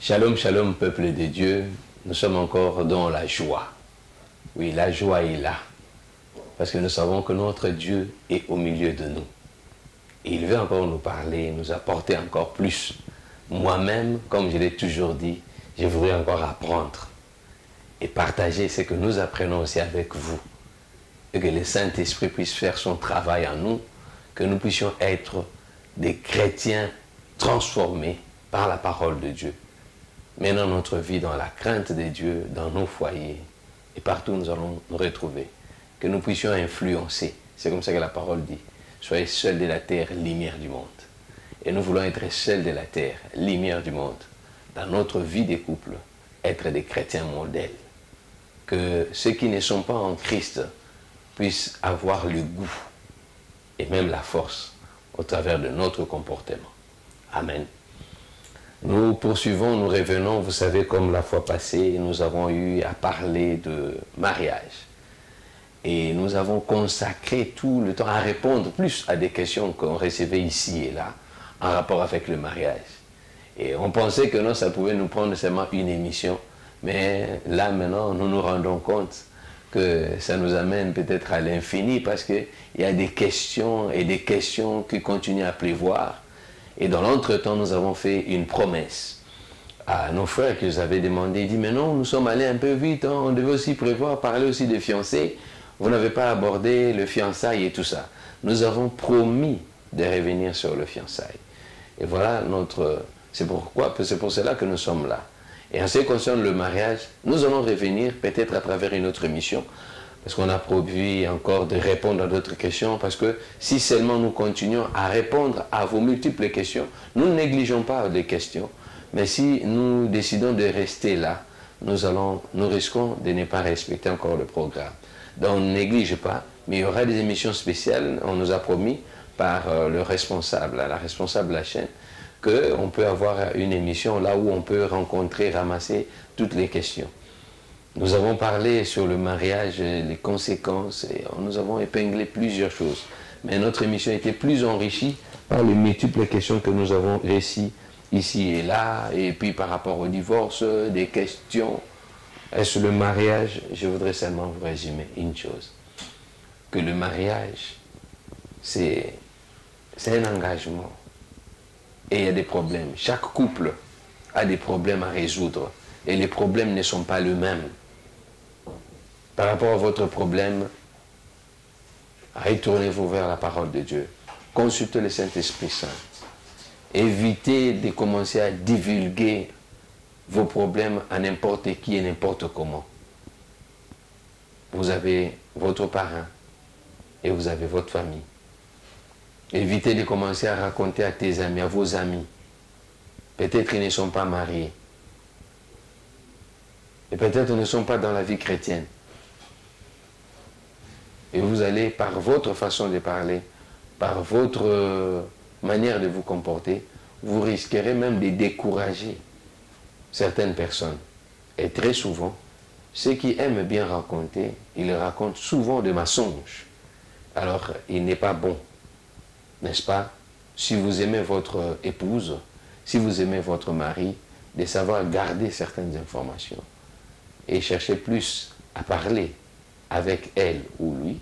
Shalom, shalom, peuple de Dieu. Nous sommes encore dans la joie. Oui, la joie est là. Parce que nous savons que notre Dieu est au milieu de nous. Et il veut encore nous parler, nous apporter encore plus. Moi-même, comme je l'ai toujours dit, je voudrais encore apprendre et partager ce que nous apprenons aussi avec vous. Et que le Saint-Esprit puisse faire son travail en nous, que nous puissions être des chrétiens transformés par la parole de Dieu. Menant notre vie dans la crainte de Dieu, dans nos foyers, et partout où nous allons nous retrouver. Que nous puissions influencer. C'est comme ça que la parole dit. Soyez seuls de la terre, lumière du monde. Et nous voulons être seuls de la terre, lumière du monde. Dans notre vie des couples, être des chrétiens modèles. Que ceux qui ne sont pas en Christ puissent avoir le goût et même la force au travers de notre comportement. Amen. Nous poursuivons, nous revenons, vous savez, comme la fois passée, nous avons eu à parler de mariage. Et nous avons consacré tout le temps à répondre plus à des questions qu'on recevait ici et là, en rapport avec le mariage. Et on pensait que non, ça pouvait nous prendre seulement une émission, mais là maintenant, nous nous rendons compte que ça nous amène peut-être à l'infini, parce qu'il y a des questions et des questions qui continuent à pleuvoir. Et dans l'entretemps, nous avons fait une promesse à nos frères qui nous avaient demandé. Ils disent, mais non, nous sommes allés un peu vite, hein, on devait aussi prévoir, parler aussi des fiancés. Vous n'avez pas abordé le fiançailles et tout ça. Nous avons promis de revenir sur le fiançailles. Et voilà c'est pour cela que nous sommes là. Et en ce qui concerne le mariage, nous allons revenir peut-être à travers une autre émission, parce qu'on a promis encore de répondre à d'autres questions, parce que si seulement nous continuons à répondre à vos multiples questions, nous ne négligeons pas les questions, mais si nous décidons de rester là, nous risquons de ne pas respecter encore le programme. Donc on ne néglige pas, mais il y aura des émissions spéciales, on nous a promis par le responsable, la responsable de la chaîne, qu'on peut avoir une émission là où on peut rencontrer, ramasser toutes les questions. Nous avons parlé sur le mariage, les conséquences, et nous avons épinglé plusieurs choses. Mais notre émission a été plus enrichie par les multiples questions que nous avons réussies ici et là, et puis par rapport au divorce, des questions. Est-ce le mariage? Je voudrais seulement vous résumer une chose. Que le mariage, c'est un engagement. Et il y a des problèmes. Chaque couple a des problèmes à résoudre. Et les problèmes ne sont pas les mêmes. Par rapport à votre problème, retournez-vous vers la parole de Dieu. Consultez le Saint-Esprit Saint. Évitez de commencer à divulguer vos problèmes à n'importe qui et n'importe comment. Vous avez votre parent et vous avez votre famille. Évitez de commencer à raconter à tes amis, à vos amis. Peut-être qu'ils ne sont pas mariés. Et peut-être qu'ils ne sont pas dans la vie chrétienne. Et vous allez, par votre façon de parler, par votre manière de vous comporter, vous risquerez même de décourager certaines personnes. Et très souvent, ceux qui aiment bien raconter, ils racontent souvent des mensonges. Alors, il n'est pas bon, n'est-ce pas, si vous aimez votre épouse, si vous aimez votre mari, de savoir garder certaines informations et chercher plus à parler avec elle ou lui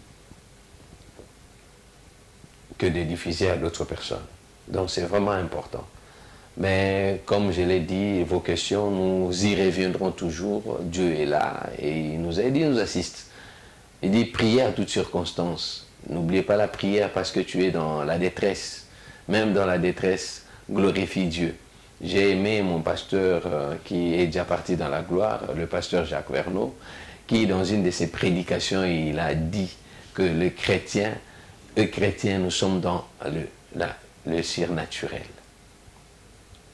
que de diffuser à d'autres personnes. Donc c'est vraiment important. Mais comme je l'ai dit, vos questions, nous y reviendrons toujours. Dieu est là et il nous aide, il nous assiste. Il dit priez à toutes circonstances. N'oubliez pas la prière parce que tu es dans la détresse. Même dans la détresse, glorifie Dieu. J'ai aimé mon pasteur qui est déjà parti dans la gloire, le pasteur Jacques Verneau, qui dans une de ses prédications, il a dit que les chrétiens, nous sommes dans le surnaturel.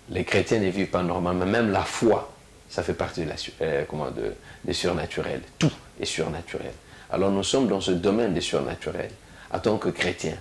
Les chrétiens ne vivent pas normalement, même la foi, ça fait partie de surnaturel. Tout est surnaturel. Alors nous sommes dans ce domaine des surnaturels, en tant que chrétiens.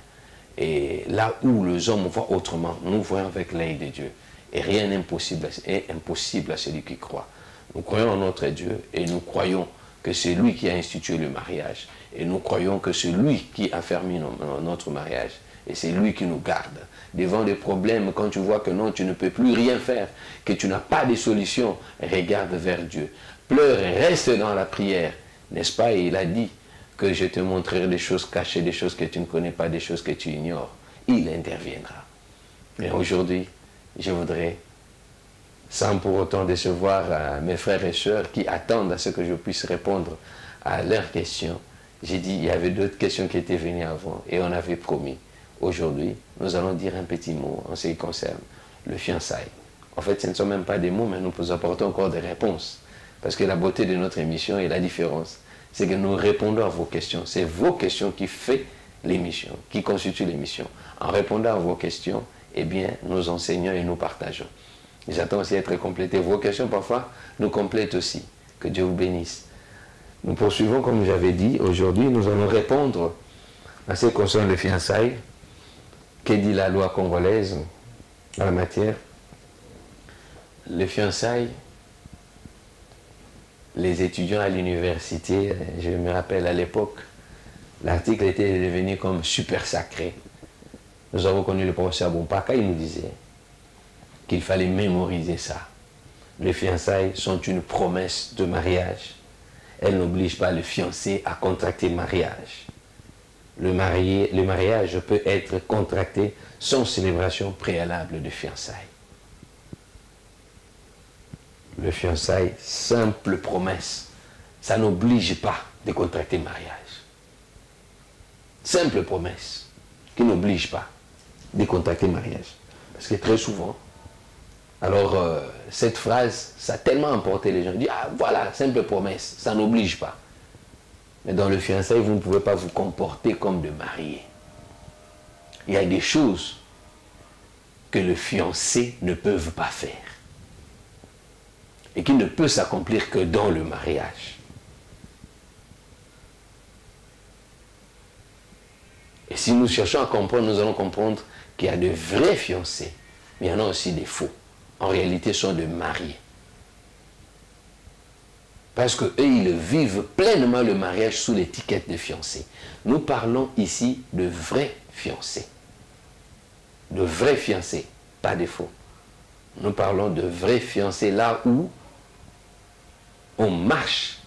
Et là où les hommes voient autrement, nous voyons avec l'œil de Dieu. Et rien n'est impossible à celui qui croit. Nous croyons en notre Dieu et nous croyons que c'est lui qui a institué le mariage. Et nous croyons que c'est lui qui a fermé notre mariage. Et c'est lui qui nous garde. Devant des problèmes, quand tu vois que non, tu ne peux plus rien faire, que tu n'as pas de solution, regarde vers Dieu. Pleure et reste dans la prière. N'est-ce pas? Et il a dit que je te montrerai des choses cachées, des choses que tu ne connais pas, des choses que tu ignores. Il interviendra. Mais aujourd'hui, je voudrais, sans pour autant décevoir mes frères et sœurs qui attendent à ce que je puisse répondre à leurs questions, j'ai dit, il y avait d'autres questions qui étaient venues avant et on avait promis. Aujourd'hui, nous allons dire un petit mot en ce qui concerne le fiançailles. En fait, ce ne sont même pas des mots, mais nous vous apportons encore des réponses. Parce que la beauté de notre émission et la différence, c'est que nous répondons à vos questions. C'est vos questions qui font l'émission, qui constituent l'émission. En répondant à vos questions, eh bien, nous enseignons et nous partageons. J'attends aussi être complété. Vos questions, parfois, nous complètent aussi. Que Dieu vous bénisse. Nous poursuivons, comme j'avais dit. Aujourd'hui, nous allons répondre à ce qui concerne les fiançailles. Que dit la loi congolaise en la matière? Les fiançailles, les étudiants à l'université, je me rappelle à l'époque, l'article était devenu comme super sacré. Nous avons connu le professeur Bompaka, il nous disait qu'il fallait mémoriser ça. Les fiançailles sont une promesse de mariage. Elles n'obligent pas le fiancé à contracter mariage. Le mariage peut être contracté sans célébration préalable de fiançailles. Le fiançailles, simple promesse, ça n'oblige pas de contracter mariage. Simple promesse qui n'oblige pas de contracter mariage. Parce que très souvent, alors cette phrase, ça a tellement emporté les gens. Ils disent, ah voilà, simple promesse, ça n'oblige pas. Mais dans le fiançailles, vous ne pouvez pas vous comporter comme de mariés. Il y a des choses que le fiancé ne peut pas faire. Et qui ne peut s'accomplir que dans le mariage. Et si nous cherchons à comprendre, nous allons comprendre qu'il y a de vrais fiancés, mais il y en a aussi des faux. En réalité, ce sont des mariés. Parce qu'eux, ils vivent pleinement le mariage sous l'étiquette de fiancés. Nous parlons ici de vrais fiancés. De vrais fiancés, pas des faux. Nous parlons de vrais fiancés là où on marche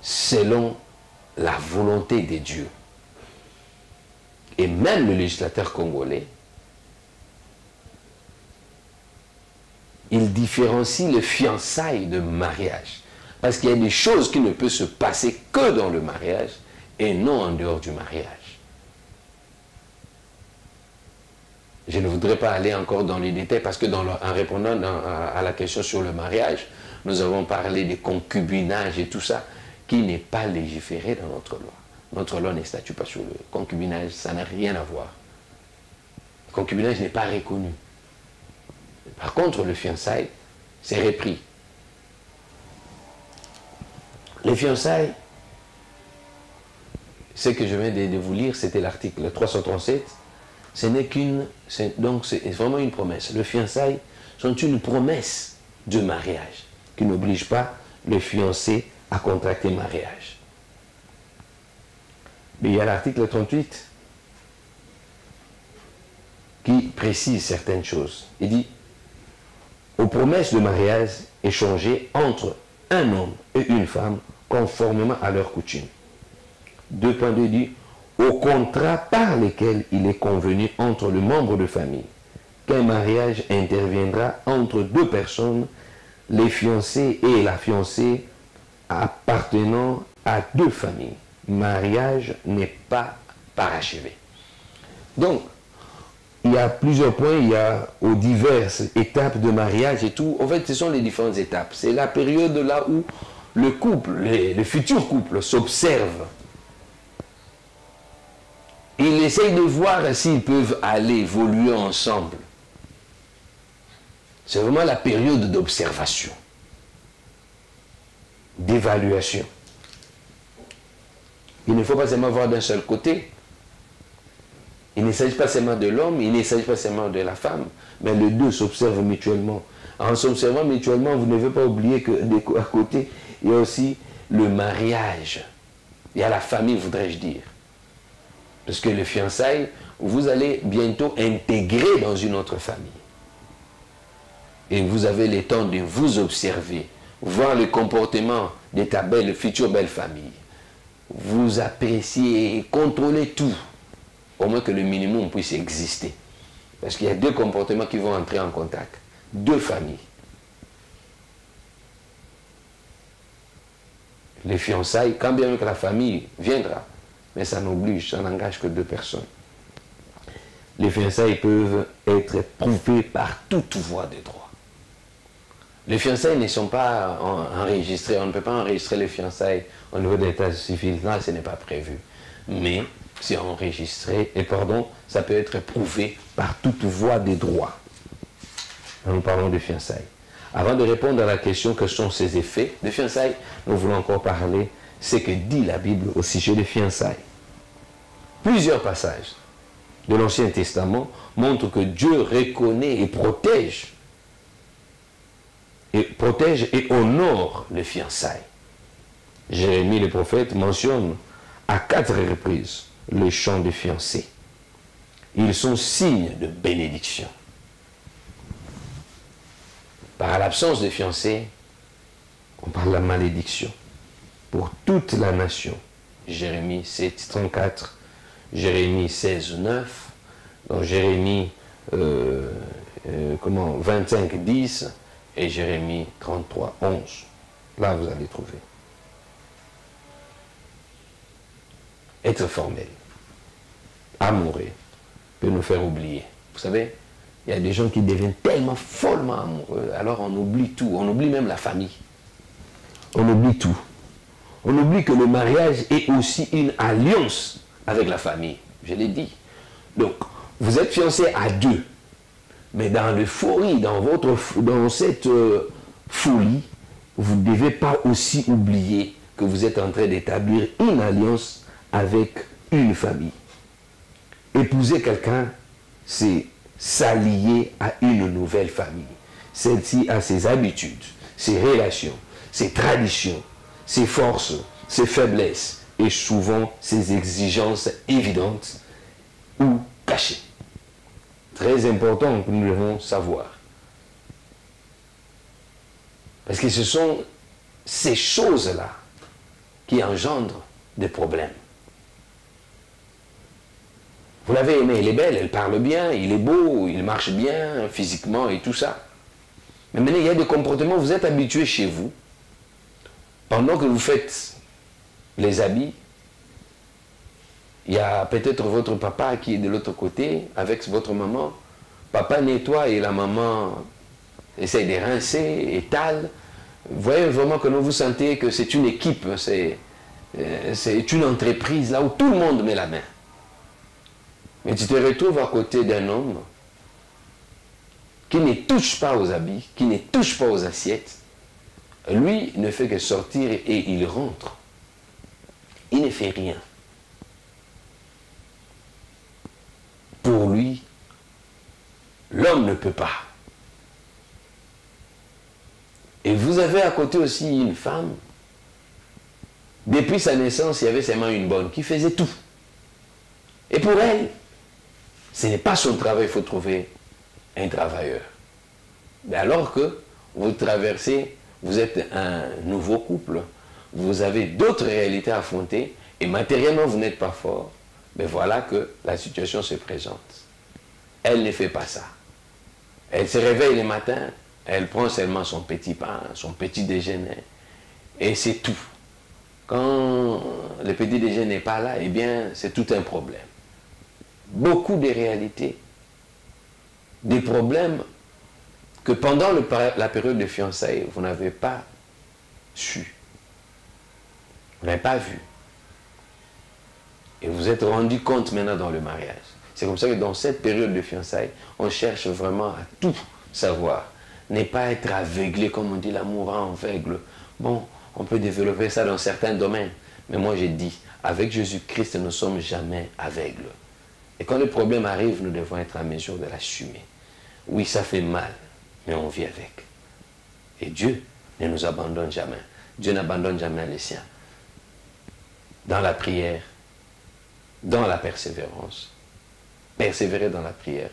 selon la volonté de Dieu. Et même le législateur congolais, il différencie le fiançailles de mariage. Parce qu'il y a des choses qui ne peuvent se passer que dans le mariage et non en dehors du mariage. Je ne voudrais pas aller encore dans les détails parce que en répondant à la question sur le mariage, nous avons parlé des concubinages et tout ça, qui n'est pas légiféré dans notre loi. Notre loi ne statue pas sur le concubinage, ça n'a rien à voir. Le concubinage n'est pas reconnu. Par contre, le fiançailles, c'est repris. Les fiançailles, ce que je viens de vous lire, c'était l'article 337. Ce n'est qu'une... Donc, c'est vraiment une promesse. Les fiançailles sont une promesse de mariage qui n'oblige pas le fiancé à contracter mariage. Mais il y a l'article 38 qui précise certaines choses. Il dit, aux promesses de mariage échangées entre un homme et une femme conformément à leurs coutumes. 2.2 dit, au contrat par lesquels il est convenu entre le membre de famille qu'un mariage interviendra entre deux personnes, les fiancés et la fiancée appartenant à deux familles. Mariage n'est pas parachevé. Donc, il y a plusieurs points, il y a aux diverses étapes de mariage et tout. En fait, ce sont les différentes étapes. C'est la période là où le couple, le futur couple s'observe. Ils essayent de voir s'ils peuvent aller évoluer ensemble. C'est vraiment la période d'observation, d'évaluation. Il ne faut pas seulement voir d'un seul côté. Il ne s'agit pas seulement de l'homme, il ne s'agit pas seulement de la femme, mais les deux s'observent mutuellement. En s'observant mutuellement, vous ne devez pas oublier qu'à côté, il y a aussi le mariage. Il y a la famille, voudrais-je dire. Parce que les fiançailles, vous allez bientôt intégrer dans une autre famille. Et vous avez le temps de vous observer, voir le comportement de ta belle, future belle famille. Vous appréciez et contrôlez tout, au moins que le minimum puisse exister. Parce qu'il y a deux comportements qui vont entrer en contact. Deux familles. Les fiançailles, quand bien même que la famille viendra, mais ça n'oblige, ça n'engage que deux personnes. Les fiançailles peuvent être prouvées par toute voie de droit. Les fiançailles ne sont pas enregistrées, on ne peut pas enregistrer les fiançailles au niveau de l'état civil, là ce n'est pas prévu. Mais c'est enregistré, et pardon, ça peut être prouvé par toute voie de droit. Nous parlons de fiançailles. Avant de répondre à la question que sont ces effets de fiançailles, nous voulons encore parler ce que dit la Bible au sujet des fiançailles. Plusieurs passages de l'Ancien Testament montrent que Dieu reconnaît et protège et honore les fiançailles. Jérémie le prophète mentionne à 4 reprises les chants de fiancés. Ils sont signes de bénédiction. Par l'absence de fiancés, on parle de la malédiction pour toute la nation. Jérémie 7, 34, Jérémie 16, 9, donc Jérémie 25, 10 et Jérémie 33, 11. Là, vous allez trouver. Être formel, amoureux, peut nous faire oublier. Vous savez, il y a des gens qui deviennent tellement follement amoureux, alors on oublie tout, on oublie même la famille. On oublie tout. On oublie que le mariage est aussi une alliance avec la famille. Je l'ai dit. Donc, vous êtes fiancés à deux. Mais dans l'euphorie, dans cette folie, vous ne devez pas aussi oublier que vous êtes en train d'établir une alliance avec une famille. Épouser quelqu'un, c'est s'allier à une nouvelle famille. Celle-ci a ses habitudes, ses relations, ses traditions, ses forces, ses faiblesses et souvent ses exigences évidentes ou cachées. Très important que nous devons savoir. Parce que ce sont ces choses-là qui engendrent des problèmes. Vous l'avez aimée, elle est belle, elle parle bien, il est beau, il marche bien physiquement et tout ça. Mais maintenant, il y a des comportements, vous êtes habitués chez vous. Pendant que vous faites les habits, il y a peut-être votre papa qui est de l'autre côté avec votre maman. Papa nettoie et la maman essaie de rincer, étale. Vous voyez vraiment que vous sentez que c'est une équipe, c'est une entreprise là où tout le monde met la main. Mais tu te retrouves à côté d'un homme qui ne touche pas aux habits, qui ne touche pas aux assiettes. Lui ne fait que sortir et il rentre. Il ne fait rien. Pour lui, l'homme ne peut pas. Et vous avez à côté aussi une femme. Depuis sa naissance, il y avait seulement une bonne qui faisait tout. Et pour elle, ce n'est pas son travail, il faut trouver un travailleur. Mais alors que vous traversez, vous êtes un nouveau couple, vous avez d'autres réalités à affronter, et matériellement vous n'êtes pas fort, mais voilà que la situation se présente. Elle ne fait pas ça. Elle se réveille le matin, elle prend seulement son petit pain, son petit déjeuner, et c'est tout. Quand le petit déjeuner n'est pas là, eh bien, c'est tout un problème. Beaucoup de réalités, des problèmes que pendant la période de fiançailles, vous n'avez pas su, vous n'avez pas vu. Et vous êtes rendu compte maintenant dans le mariage. C'est comme ça que dans cette période de fiançailles, on cherche vraiment à tout savoir. Ne pas être aveuglé, comme on dit, l'amour rend aveugle. Bon, on peut développer ça dans certains domaines. Mais moi, j'ai dit, avec Jésus-Christ, nous ne sommes jamais aveugles. Et quand le problème arrive, nous devons être en mesure de l'assumer. Oui, ça fait mal, mais on vit avec. Et Dieu ne nous abandonne jamais. Dieu n'abandonne jamais les siens. Dans la prière, dans la persévérance, persévérez dans la prière,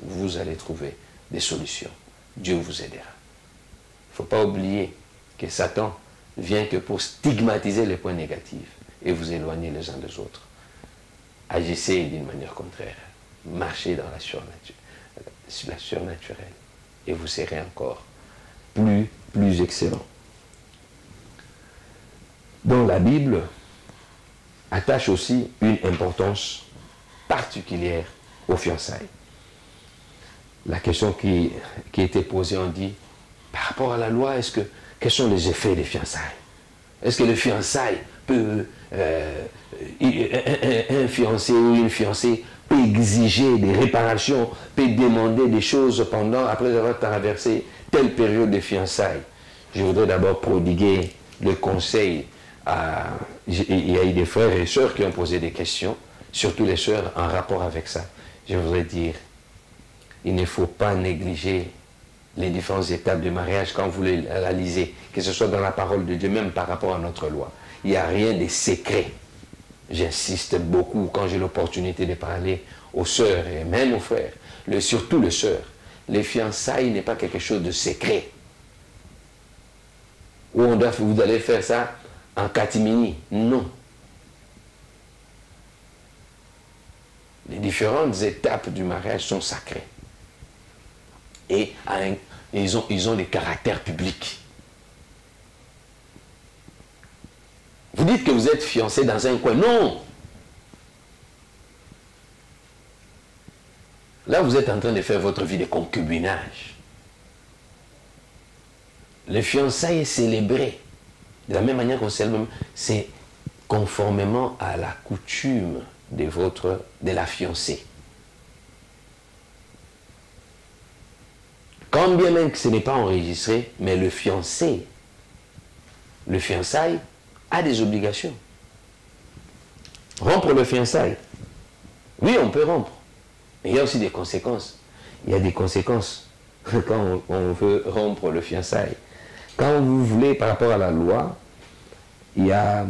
vous allez trouver des solutions. Dieu vous aidera. Il ne faut pas oublier que Satan vient que pour stigmatiser les points négatifs et vous éloigner les uns des autres. Agissez d'une manière contraire. Marchez dans la surnaturelle et vous serez encore plus excellent. Donc la Bible attache aussi une importance particulière aux fiançailles. La question qui était posée, on dit, par rapport à la loi, quels sont les effets des fiançailles? Est-ce que le fiançailles peut, un fiancé ou une fiancée peut exiger des réparations, peut demander des choses après avoir traversé telle période de fiançailles? Je voudrais d'abord prodiguer le conseil il y a eu des frères et sœurs qui ont posé des questions, surtout les sœurs en rapport avec ça. Je voudrais dire, il ne faut pas négliger les différentes étapes du mariage quand vous les lisez, que ce soit dans la parole de Dieu, même par rapport à notre loi. Il n'y a rien de secret. J'insiste beaucoup quand j'ai l'opportunité de parler aux sœurs et même aux frères, surtout les sœurs. Les fiançailles n'est pas quelque chose de secret. Où vous allez faire ça en catimini. Non. Les différentes étapes du mariage sont sacrées. Et ils ont des caractères publics. Vous dites que vous êtes fiancé dans un coin. Non. Là, vous êtes en train de faire votre vie de concubinage. Le fiançailles est célébré. De la même manière qu'on célèbre, c'est conformément à la coutume de la fiancée. Quand bien même que ce n'est pas enregistré, mais le fiancé, le fiançailles a des obligations. Rompre le fiançailles. Oui, on peut rompre. Mais il y a aussi des conséquences. Il y a des conséquences quand on veut rompre le fiançailles. Quand vous voulez, par rapport à la loi, il y a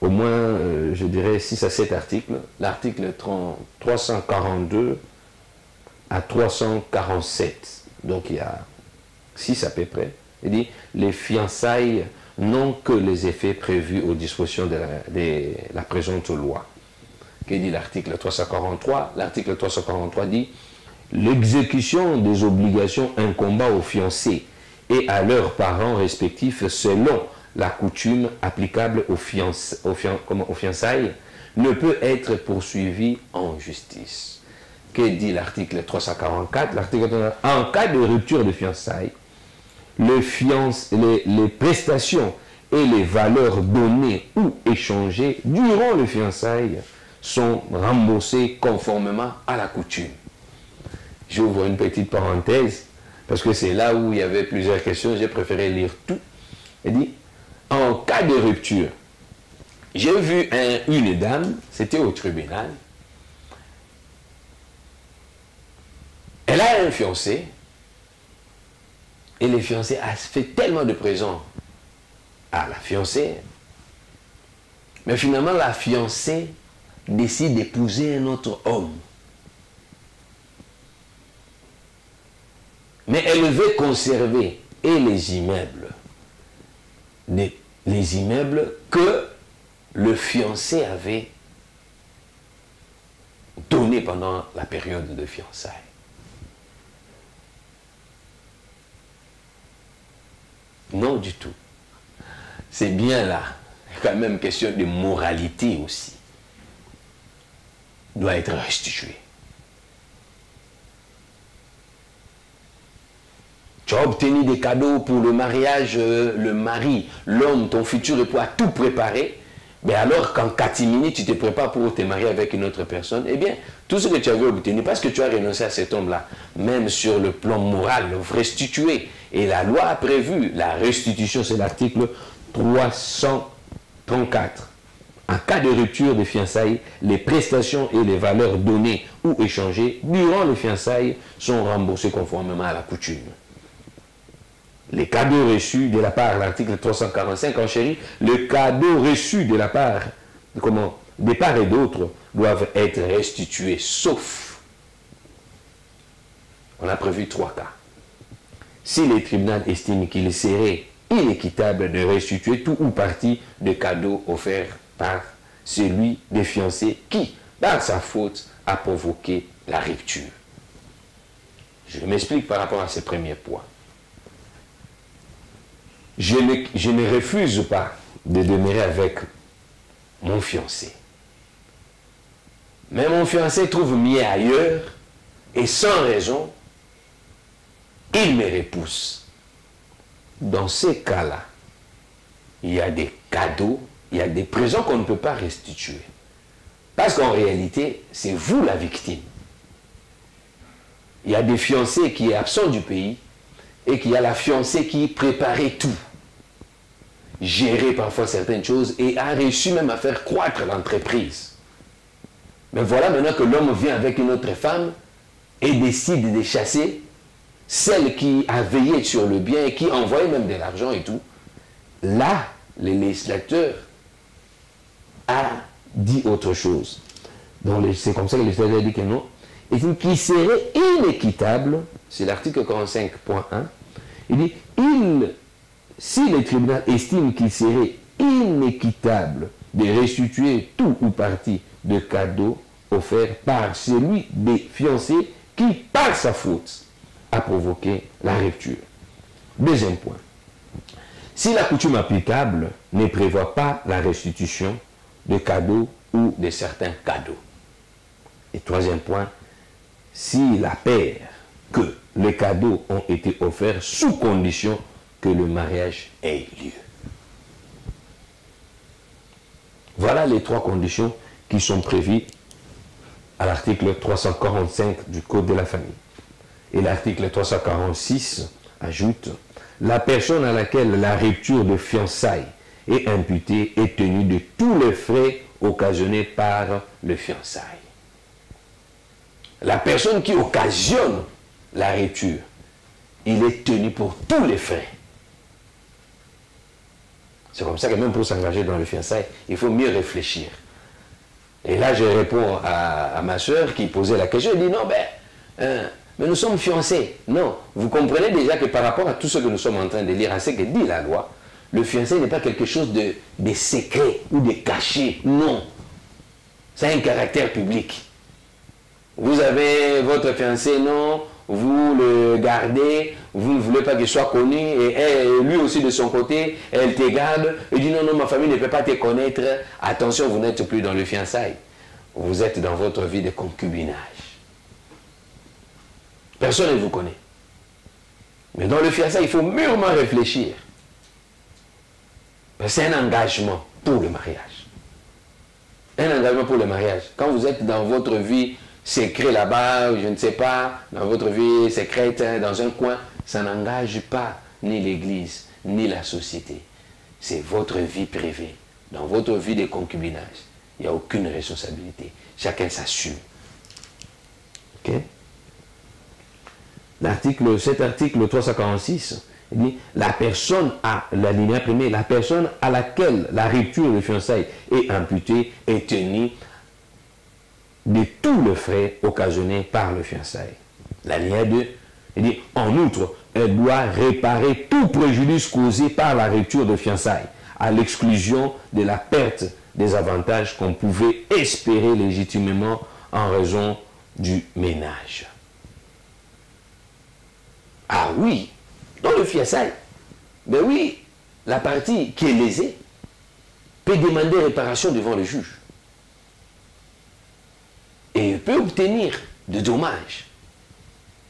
au moins, je dirais, 6 à 7 articles. L'article 342 à 347. Donc il y a 6 à peu près. Il dit, les fiançailles n'ont que les effets prévus aux dispositions de la présente loi. Que dit l'article 343? L'article 343 dit, l'exécution des obligations incombant aux fiancés et à leurs parents respectifs selon la coutume applicable aux fiançailles ne peut être poursuivie en justice. Que dit l'article 344? En cas de rupture de fiançailles, les prestations et les valeurs données ou échangées durant le fiançailles sont remboursées conformément à la coutume. J'ouvre une petite parenthèse, parce que c'est là où il y avait plusieurs questions, j'ai préféré lire tout. Il dit, en cas de rupture, j'ai vu une dame, c'était au tribunal, elle a un fiancé, et le fiancé a fait tellement de présents à la fiancée, mais finalement la fiancée décide d'épouser un autre homme. Mais elle veut conserver et les immeubles que le fiancé avait donnés pendant la période de fiançailles. Non du tout. C'est bien là, quand même question de moralité aussi. Doit être restitué. Tu as obtenu des cadeaux pour le mariage, le mari, l'homme, ton futur époux a tout préparé. Mais alors qu'en catimini, tu te prépares pour te marier avec une autre personne, eh bien, tout ce que tu avais obtenu, parce que tu as renoncé à cet homme-là, même sur le plan moral, restituer. Et la loi a prévu la restitution, c'est l'article 334. En cas de rupture de fiançailles, les prestations et les valeurs données ou échangées durant le fiançailles sont remboursées conformément à la coutume. Les cadeaux reçus de la part, l'article 345 en chéri, le cadeau reçu de la part, des part et d'autre, doivent être restitués, sauf On a prévu 3 cas. Si les tribunaux estiment qu'il serait inéquitable de restituer tout ou partie de cadeaux offerts par celui des fiancés qui, par sa faute, a provoqué la rupture. Je m'explique par rapport à ces premiers points. Je ne refuse pas de demeurer avec mon fiancé. Mais mon fiancé trouve mieux ailleurs et sans raison, il me repousse. Dans ces cas-là, il y a des cadeaux, il y a des présents qu'on ne peut pas restituer. Parce qu'en réalité, c'est vous la victime. Il y a des fiancés qui est absent du pays et qu'il y a la fiancée qui préparait tout. Gérer parfois certaines choses et a réussi même à faire croître l'entreprise. Mais voilà maintenant que l'homme vient avec une autre femme et décide de chasser celle qui a veillé sur le bien et qui envoyait même de l'argent et tout. Là, le législateur a dit autre chose. C'est comme ça que le législateur a dit que non. Et qui serait inéquitable, c'est l'article 45.1, il dit, si le tribunal estime qu'il serait inéquitable de restituer tout ou partie de cadeaux offerts par celui des fiancés qui, par sa faute, a provoqué la rupture. Deuxième point. Si la coutume applicable ne prévoit pas la restitution de cadeaux ou de certains cadeaux. Et troisième point, s'il apparaît que les cadeaux ont été offerts sous condition que le mariage ait lieu. Voilà les 3 conditions qui sont prévues à l'article 345 du Code de la famille. Et l'article 346 ajoute « La personne à laquelle la rupture de fiançailles est imputée est tenue de tous les frais occasionnés par le fiançailles. » La personne qui occasionne la rupture, il est tenu pour tous les frais. C'est comme ça que même pour s'engager dans le fiançailles, il faut mieux réfléchir. Et là, je réponds à ma soeur qui posait la question. Elle dit, non, mais nous sommes fiancés. Non, vous comprenez déjà que par rapport à tout ce que nous sommes en train de lire, à ce que dit la loi, le fiancé n'est pas quelque chose de secret ou de caché. Non. Ça a un caractère public. Vous avez votre fiancé, non, vous le gardez, vous ne voulez pas qu'il soit connu, et lui aussi de son côté, elle te garde, et dit non, non, ma famille ne peut pas te connaître, attention, vous n'êtes plus dans le fiançailles, vous êtes dans votre vie de concubinage. Personne ne vous connaît. Mais dans le fiançailles, il faut mûrement réfléchir. C'est un engagement pour le mariage. Un engagement pour le mariage. Quand vous êtes dans votre vie secrète là-bas, je ne sais pas, dans votre vie secrète, dans un coin, ça n'engage pas ni l'Église, ni la société. C'est votre vie privée. Dans votre vie de concubinage, il n'y a aucune responsabilité. Chacun s'assume. Ok? Cet article 346 dit la personne l'alinéa premier, la personne à laquelle la rupture de fiançailles est imputée est tenue de tous les frais occasionnés par le fiançailles. L'alinéa 2, il dit en outre, elle doit réparer tout préjudice causé par la rupture de fiançailles, à l'exclusion de la perte des avantages qu'on pouvait espérer légitimement en raison du ménage. Ah oui, dans le fiançailles, ben oui, la partie qui est lésée peut demander réparation devant le juge. Et peut obtenir des dommages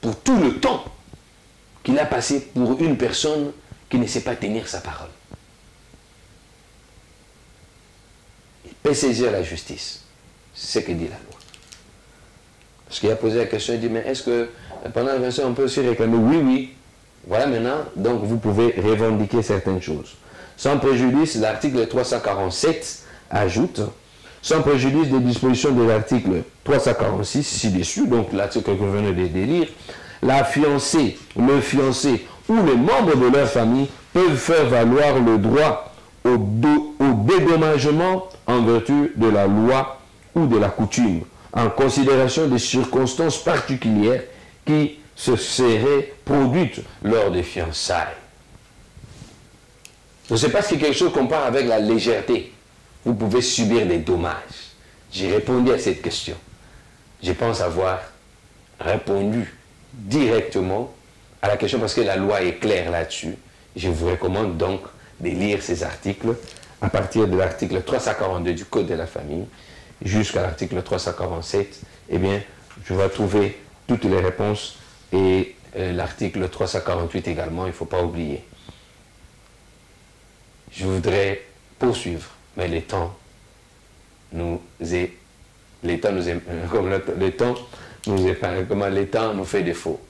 pour tout le temps qu'il a passé pour une personne qui ne sait pas tenir sa parole. Il peut saisir la justice. C'est ce que dit la loi. Parce qu'il a posé la question, il dit, mais est-ce que pendant la version on peut aussi réclamer? Oui, oui. Voilà maintenant, donc vous pouvez revendiquer certaines choses. Sans préjudice, l'article 347 ajoute, sans préjudice des dispositions de l'article 346 ci-dessus, donc l'article que vous venez de lire, la fiancée, le fiancé ou les membres de leur famille peuvent faire valoir le droit au dédommagement en vertu de la loi ou de la coutume, en considération des circonstances particulières qui se serait produite lors des fiançailles. Je ne sais pas si quelque chose qu'on parle avec la légèreté. Vous pouvez subir des dommages. J'ai répondu à cette question. Je pense avoir répondu directement à la question parce que la loi est claire là-dessus. Je vous recommande donc de lire ces articles à partir de l'article 342 du Code de la famille jusqu'à l'article 347. Eh bien, je vais trouver toutes les réponses et l'article 348 également, il ne faut pas oublier. Je voudrais poursuivre, mais le temps nous fait défaut.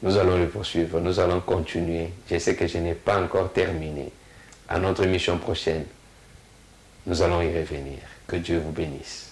Nous allons le poursuivre, nous allons continuer. Je sais que je n'ai pas encore terminé. À notre émission prochaine, nous allons y revenir. Que Dieu vous bénisse.